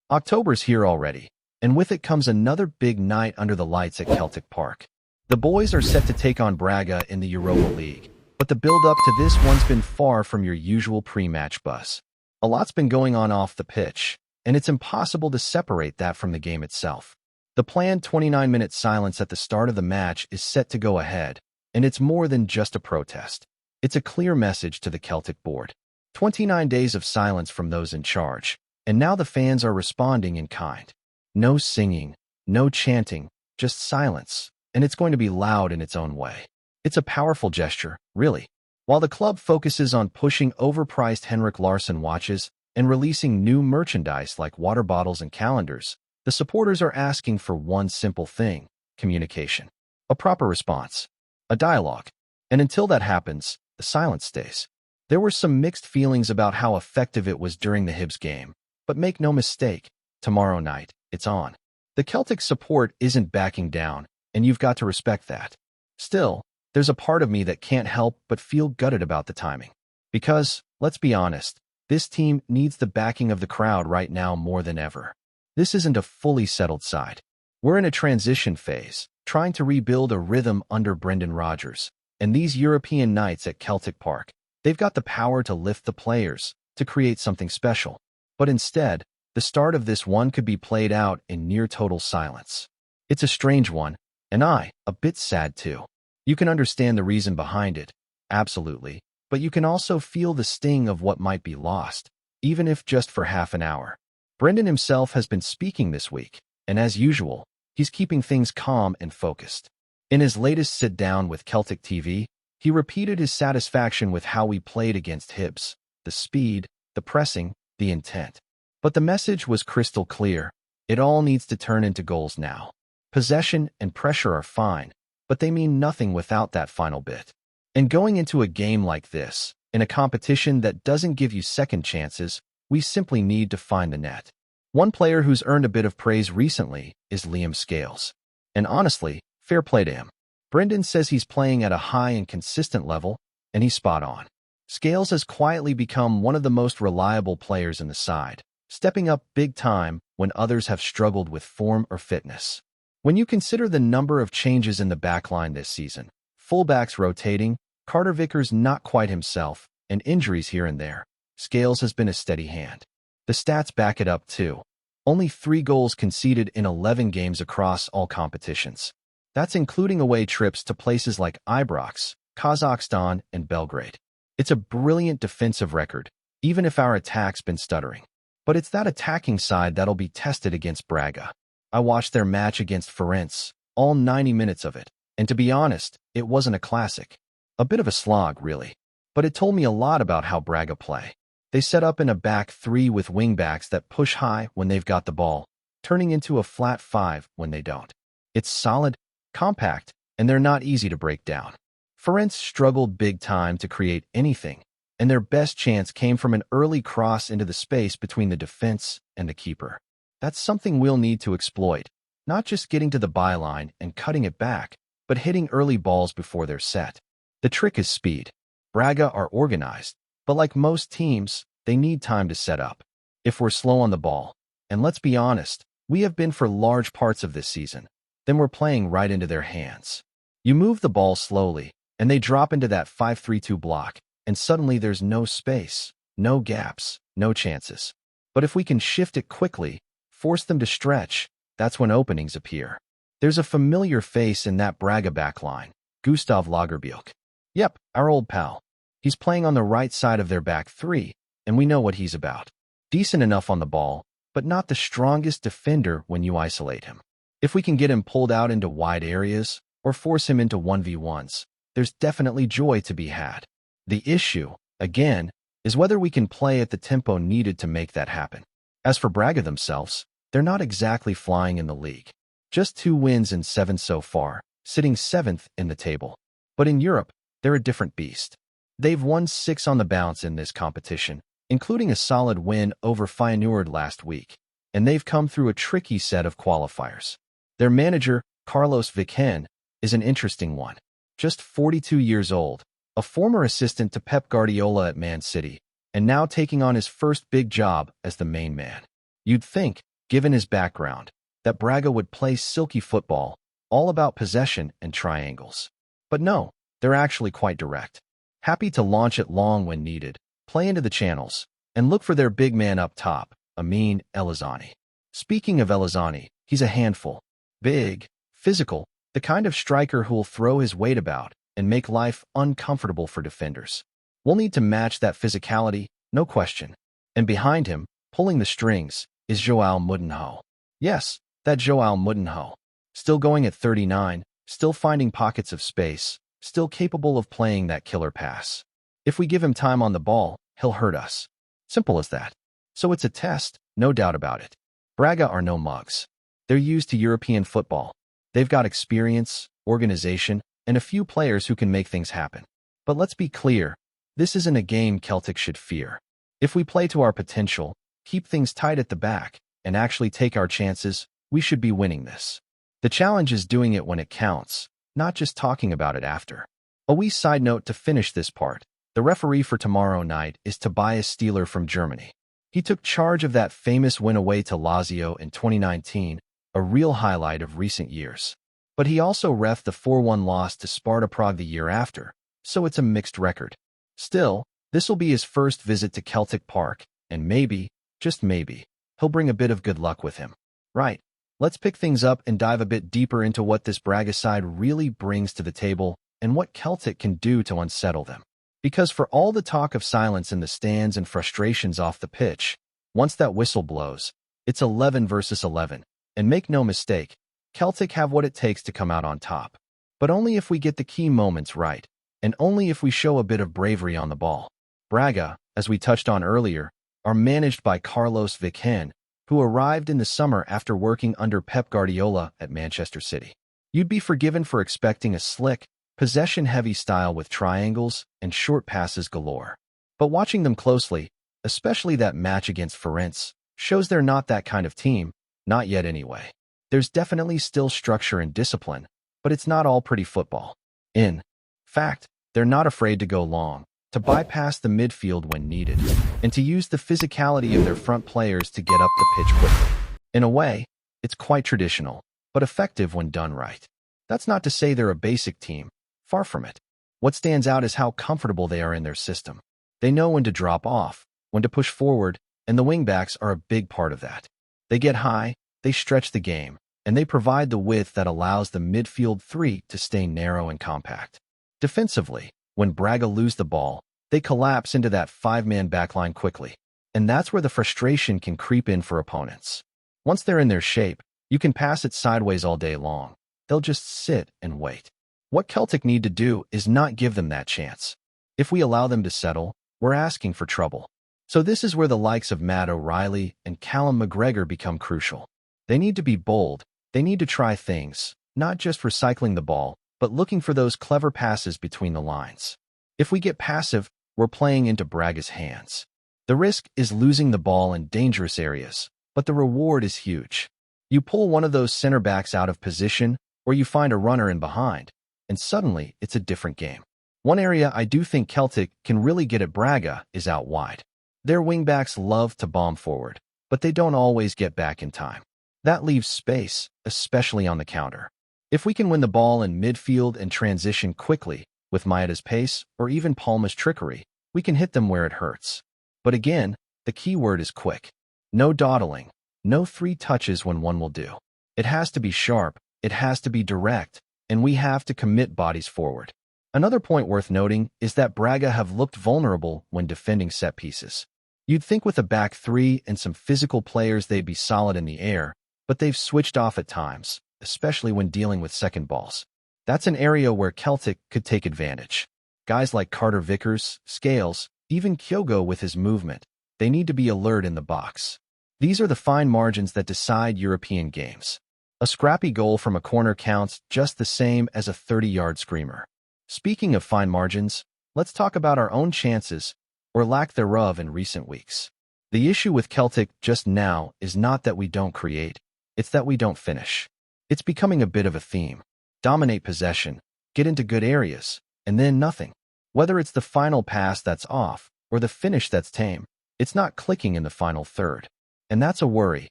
October's here already, and with it comes another big night under the lights at Celtic Park. The boys are set to take on Braga in the Europa League, but the build-up to this one's been far from your usual pre-match buzz. A lot's been going on off the pitch, and it's impossible to separate that from the game itself. The planned 29-minute silence at the start of the match is set to go ahead, and it's more than just a protest. It's a clear message to the Celtic board. 29 days of silence from those in charge, and now the fans are responding in kind. No singing, no chanting, just silence, and it's going to be loud in its own way. It's a powerful gesture, really. While the club focuses on pushing overpriced Henrik Larsson watches and releasing new merchandise like water bottles and calendars, the supporters are asking for one simple thing: communication. A proper response. A dialogue. And until that happens, the silence stays. There were some mixed feelings about how effective it was during the Hibs game, but make no mistake, tomorrow night, it's on. The Celtic support isn't backing down, and you've got to respect that. Still, there's a part of me that can't help but feel gutted about the timing. Because, let's be honest, this team needs the backing of the crowd right now more than ever. This isn't a fully settled side. We're in a transition phase, trying to rebuild a rhythm under Brendan Rodgers, and these European nights at Celtic Park, they've got the power to lift the players, to create something special. But instead, the start of this one could be played out in near total silence. It's a strange one, and a bit sad too. You can understand the reason behind it, absolutely, but you can also feel the sting of what might be lost, even if just for half an hour. Brendan himself has been speaking this week, and as usual, he's keeping things calm and focused. In his latest sit-down with Celtic TV, he repeated his satisfaction with how we played against Hibs, the speed, the pressing, the intent. But the message was crystal clear. It all needs to turn into goals now. Possession and pressure are fine, but they mean nothing without that final bit. And going into a game like this, in a competition that doesn't give you second chances, we simply need to find the net. One player who's earned a bit of praise recently is Liam Scales. And honestly, fair play to him. Brendan says he's playing at a high and consistent level, and he's spot on. Scales has quietly become one of the most reliable players in the side, stepping up big time when others have struggled with form or fitness. When you consider the number of changes in the backline this season, fullbacks rotating, Carter Vickers not quite himself, and injuries here and there, Scales has been a steady hand. The stats back it up too. Only 3 goals conceded in 11 games across all competitions. That's including away trips to places like Ibrox, Kazakhstan, and Belgrade. It's a brilliant defensive record, even if our attack's been stuttering. But it's that attacking side that'll be tested against Braga. I watched their match against Ferenc, all 90 minutes of it, and to be honest, it wasn't a classic. A bit of a slog, really. But it told me a lot about how Braga play. They set up in a back 3 with wingbacks that push high when they've got the ball, turning into a flat 5 when they don't. It's solid, compact, and they're not easy to break down. Ferenc struggled big time to create anything, and their best chance came from an early cross into the space between the defense and the keeper. That's something we'll need to exploit, not just getting to the byline and cutting it back, but hitting early balls before they're set. The trick is speed. Braga are organized, but like most teams, they need time to set up. If we're slow on the ball, and let's be honest, we have been for large parts of this season, then we're playing right into their hands. You move the ball slowly, and they drop into that 5-3-2 block, and suddenly there's no space, no gaps, no chances. But if we can shift it quickly, force them to stretch, that's when openings appear. There's a familiar face in that Braga backline, Gustav Lagerbielke. Yep, our old pal. He's playing on the right side of their back 3, and we know what he's about. Decent enough on the ball, but not the strongest defender when you isolate him. If we can get him pulled out into wide areas, or force him into 1v1s, there's definitely joy to be had. The issue, again, is whether we can play at the tempo needed to make that happen. As for Braga themselves, they're not exactly flying in the league. Just 2 wins in 7 so far, sitting 7th in the table. But in Europe, they're a different beast. They've won 6 on the bounce in this competition, including a solid win over Feyenoord last week, and they've come through a tricky set of qualifiers. Their manager, Carlos Viken, is an interesting one. Just 42 years old, a former assistant to Pep Guardiola at Man City, and now taking on his first big job as the main man. You'd think, given his background, that Braga would play silky football, all about possession and triangles. But no, they're actually quite direct. Happy to launch it long when needed, play into the channels, and look for their big man up top, Amin Elazani. Speaking of Elazani, he's a handful. Big, physical, the kind of striker who'll throw his weight about and make life uncomfortable for defenders. We'll need to match that physicality, no question. And behind him, pulling the strings, is João Moutinho. Yes, that João Moutinho. Still going at 39, still finding pockets of space, still capable of playing that killer pass. If we give him time on the ball, he'll hurt us. Simple as that. So it's a test, no doubt about it. Braga are no mugs. They're used to European football. They've got experience, organization, and a few players who can make things happen. But let's be clear, this isn't a game Celtic should fear. If we play to our potential, keep things tight at the back, and actually take our chances, we should be winning this. The challenge is doing it when it counts, not just talking about it after. A wee side note to finish this part. The referee for tomorrow night is Tobias Stieler from Germany. He took charge of that famous win away to Lazio in 2019, a real highlight of recent years. But he also refed the 4-1 loss to Sparta Prague the year after, so it's a mixed record. Still, this will be his first visit to Celtic Park, and maybe, just maybe, he'll bring a bit of good luck with him. Right, let's pick things up and dive a bit deeper into what this Braga side really brings to the table and what Celtic can do to unsettle them. Because for all the talk of silence in the stands and frustrations off the pitch, once that whistle blows, it's 11 versus 11. And make no mistake, Celtic have what it takes to come out on top. But only if we get the key moments right, and only if we show a bit of bravery on the ball. Braga, as we touched on earlier, are managed by Carlos Vicen, who arrived in the summer after working under Pep Guardiola at Manchester City. You'd be forgiven for expecting a slick, possession-heavy style with triangles and short passes galore. But watching them closely, especially that match against Ferenc, shows they're not that kind of team, not yet anyway. There's definitely still structure and discipline, but it's not all pretty football. In fact, they're not afraid to go long, to bypass the midfield when needed, and to use the physicality of their front players to get up the pitch quickly. In a way, it's quite traditional, but effective when done right. That's not to say they're a basic team. Far from it. What stands out is how comfortable they are in their system. They know when to drop off, when to push forward, and the wingbacks are a big part of that. They get high, they stretch the game, and they provide the width that allows the midfield three to stay narrow and compact. Defensively, when Braga lose the ball, they collapse into that five-man backline quickly, and that's where the frustration can creep in for opponents. Once they're in their shape, you can pass it sideways all day long. They'll just sit and wait. What Celtic need to do is not give them that chance. If we allow them to settle, we're asking for trouble. So this is where the likes of Matt O'Reilly and Callum McGregor become crucial. They need to be bold, they need to try things, not just recycling the ball, but looking for those clever passes between the lines. If we get passive, we're playing into Braga's hands. The risk is losing the ball in dangerous areas, but the reward is huge. You pull one of those center backs out of position, or you find a runner in behind, and suddenly it's a different game. One area I do think Celtic can really get at Braga is out wide. Their wingbacks love to bomb forward, but they don't always get back in time. That leaves space, especially on the counter. If we can win the ball in midfield and transition quickly, with Maeda's pace or even Palma's trickery, we can hit them where it hurts. But again, the key word is quick. No dawdling, no 3 touches when one will do. It has to be sharp, it has to be direct, and we have to commit bodies forward. Another point worth noting is that Braga have looked vulnerable when defending set pieces. You'd think with a back 3 and some physical players they'd be solid in the air, but they've switched off at times, especially when dealing with second balls. That's an area where Celtic could take advantage. Guys like Carter Vickers, Scales, even Kyogo with his movement, they need to be alert in the box. These are the fine margins that decide European games. A scrappy goal from a corner counts just the same as a 30-yard screamer. Speaking of fine margins, let's talk about our own chances, or lack thereof in recent weeks. The issue with Celtic just now is not that we don't create, it's that we don't finish. It's becoming a bit of a theme. Dominate possession, get into good areas, and then nothing. Whether it's the final pass that's off, or the finish that's tame, it's not clicking in the final third. And that's a worry,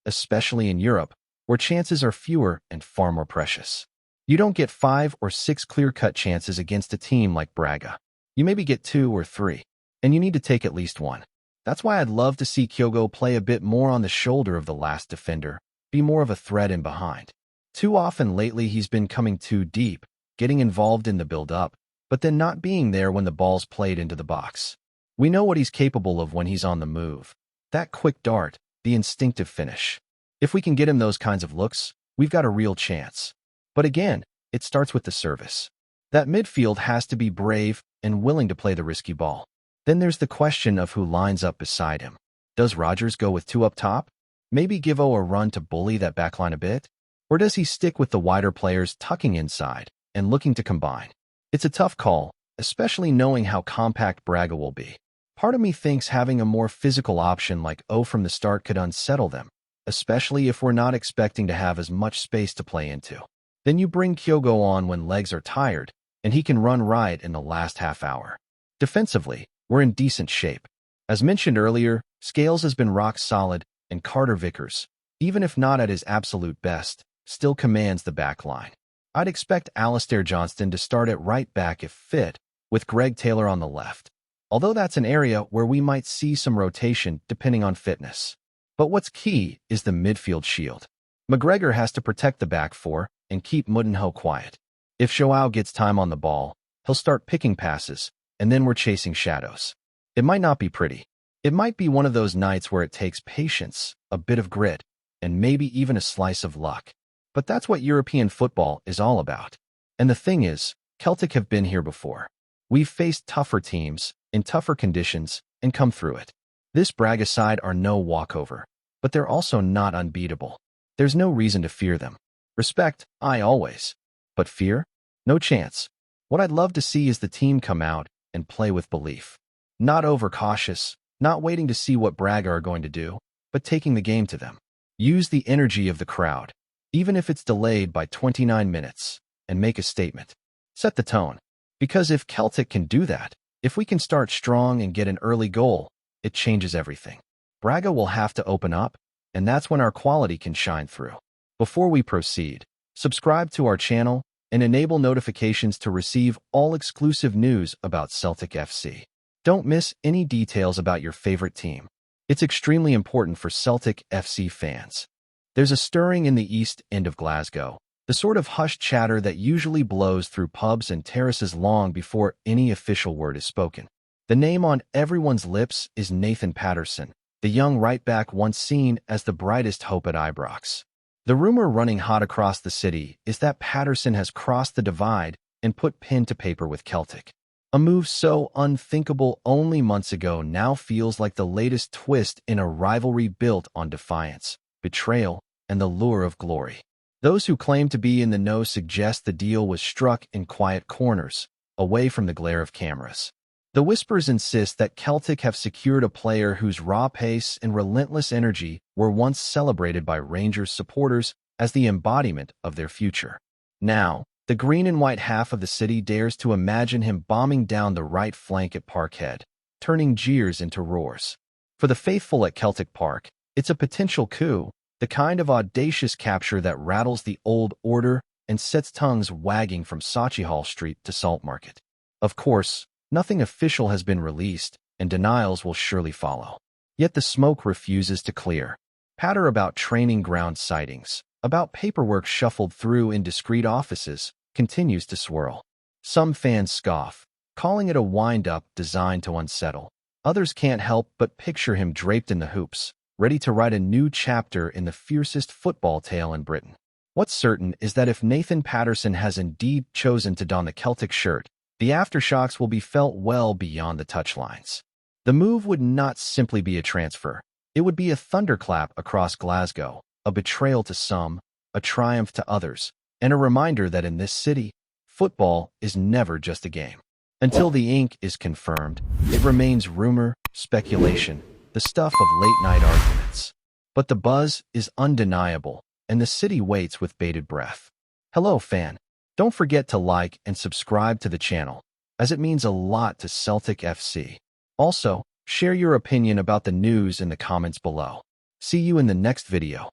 especially in Europe, where chances are fewer and far more precious. You don't get 5 or 6 clear-cut chances against a team like Braga. You maybe get 2 or 3, and you need to take at least 1. That's why I'd love to see Kyogo play a bit more on the shoulder of the last defender, be more of a threat in behind. Too often lately he's been coming too deep, getting involved in the build-up, but then not being there when the ball's played into the box. We know what he's capable of when he's on the move. That quick dart, the instinctive finish. If we can get him those kinds of looks, we've got a real chance. But again, it starts with the service. That midfield has to be brave and willing to play the risky ball. Then there's the question of who lines up beside him. Does Rodgers go with 2 up top? Maybe give O a run to bully that backline a bit? Or does he stick with the wider players tucking inside and looking to combine? It's a tough call, especially knowing how compact Braga will be. Part of me thinks having a more physical option like O from the start could unsettle them, especially if we're not expecting to have as much space to play into. Then you bring Kyogo on when legs are tired, and he can run right in the last half hour. Defensively, we're in decent shape. As mentioned earlier, Scales has been rock solid, and Carter Vickers, even if not at his absolute best, still commands the back line. I'd expect Alistair Johnston to start at right back if fit, with Greg Taylor on the left, although that's an area where we might see some rotation depending on fitness. But what's key is the midfield shield. McGregor has to protect the back four and keep Moutinho quiet. If João gets time on the ball, he'll start picking passes, and then we're chasing shadows. It might not be pretty. It might be one of those nights where it takes patience, a bit of grit, and maybe even a slice of luck. But that's what European football is all about. And the thing is, Celtic have been here before. We've faced tougher teams, in tougher conditions, and come through it. This Braga side are no walkover, but they're also not unbeatable. There's no reason to fear them. Respect, always. But fear? No chance. What I'd love to see is the team come out and play with belief. Not overcautious, not waiting to see what Braga are going to do, but taking the game to them. Use the energy of the crowd, even if it's delayed by 29 minutes, and make a statement. Set the tone. Because if Celtic can do that, if we can start strong and get an early goal, it changes everything. Braga will have to open up, and that's when our quality can shine through. Before we proceed, subscribe to our channel and enable notifications to receive all exclusive news about Celtic FC. Don't miss any details about your favorite team. It's extremely important for Celtic FC fans. There's a stirring in the east end of Glasgow, the sort of hushed chatter that usually blows through pubs and terraces long before any official word is spoken. The name on everyone's lips is Nathan Patterson, the young right-back once seen as the brightest hope at Ibrox. The rumor running hot across the city is that Patterson has crossed the divide and put pen to paper with Celtic. A move so unthinkable only months ago now feels like the latest twist in a rivalry built on defiance, betrayal, and the lure of glory. Those who claim to be in the know suggest the deal was struck in quiet corners, away from the glare of cameras. The whispers insist that Celtic have secured a player whose raw pace and relentless energy were once celebrated by Rangers supporters as the embodiment of their future. Now, the green and white half of the city dares to imagine him bombing down the right flank at Parkhead, turning jeers into roars. For the faithful at Celtic Park, it's a potential coup, the kind of audacious capture that rattles the old order and sets tongues wagging from Sauchiehall Street to Salt Market. Of course, nothing official has been released, and denials will surely follow. Yet the smoke refuses to clear. Patter about training ground sightings, about paperwork shuffled through in discreet offices, continues to swirl. Some fans scoff, calling it a wind-up designed to unsettle. Others can't help but picture him draped in the hoops, ready to write a new chapter in the fiercest football tale in Britain. What's certain is that if Nathan Patterson has indeed chosen to don the Celtic shirt, the aftershocks will be felt well beyond the touchlines. The move would not simply be a transfer. It would be a thunderclap across Glasgow, a betrayal to some, a triumph to others, and a reminder that in this city, football is never just a game. Until the ink is confirmed, it remains rumor, speculation, the stuff of late-night arguments. But the buzz is undeniable, and the city waits with bated breath. Hello, fan. Don't forget to like and subscribe to the channel, as it means a lot to Celtic FC. Also, share your opinion about the news in the comments below. See you in the next video.